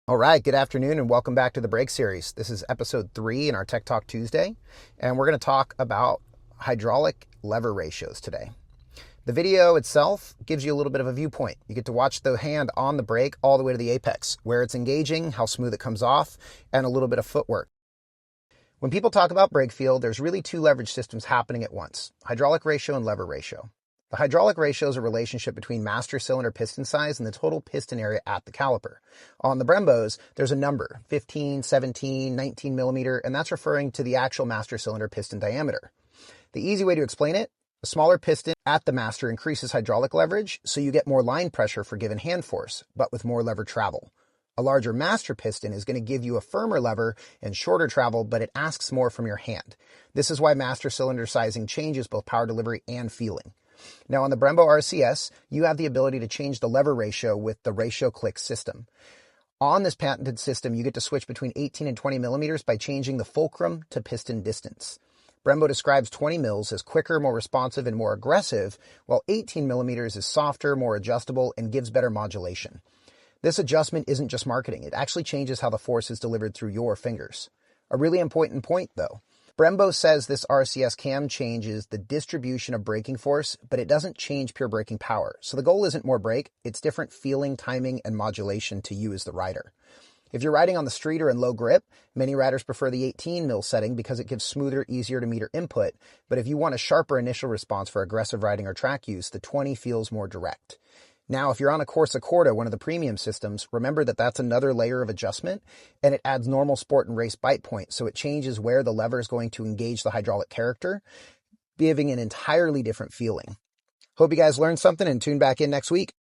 All right, good afternoon and welcome back to the Brake Series. This is episode 3 in our Tech Talk Tuesday, and we're going to talk about hydraulic lever ratios today. The video itself gives you a little bit of a viewpoint. You get to watch the hand on the brake all the way to the apex, where it's engaging, how smooth it comes off, and a little bit of footwork. When people talk about brake feel, there's really two leverage systems happening at once, hydraulic ratio and lever ratio. The hydraulic ratio is a relationship between master cylinder piston size and the total piston area at the caliper. On the Brembos, there's a number, 15, 17, 19 millimeter, and that's referring to the actual master cylinder piston diameter. The easy way to explain it, a smaller piston at the master increases hydraulic leverage, so you get more line pressure for given hand force, but with more lever travel. A larger master piston is going to give you a firmer lever and shorter travel, but it asks more from your hand. This is why master cylinder sizing changes both power delivery and feeling. Now on the Brembo RCS, you have the ability to change the lever ratio with the Ratio Click System. On this patented system, you get to switch between 18 and 20 millimeters by changing the fulcrum to piston distance. Brembo describes 20 mils as quicker, more responsive, and more aggressive, while 18 millimeters is softer, more adjustable, and gives better modulation. This adjustment isn't just marketing. It actually changes how the force is delivered through your fingers. A really important point, though. Brembo says this RCS cam changes the distribution of braking force, but it doesn't change pure braking power. So the goal isn't more brake, it's different feeling, timing, and modulation to you as the rider. If you're riding on the street or in low grip, many riders prefer the 18 mil setting because it gives smoother, easier to meter input. But if you want a sharper initial response for aggressive riding or track use, the 20 feels more direct. Now, if you're on a Corsa Corda, one of the premium systems, remember that that's another layer of adjustment, and it adds normal sport and race bite points, so it changes where the lever is going to engage the hydraulic character, giving an entirely different feeling. Hope you guys learned something and tune back in next week.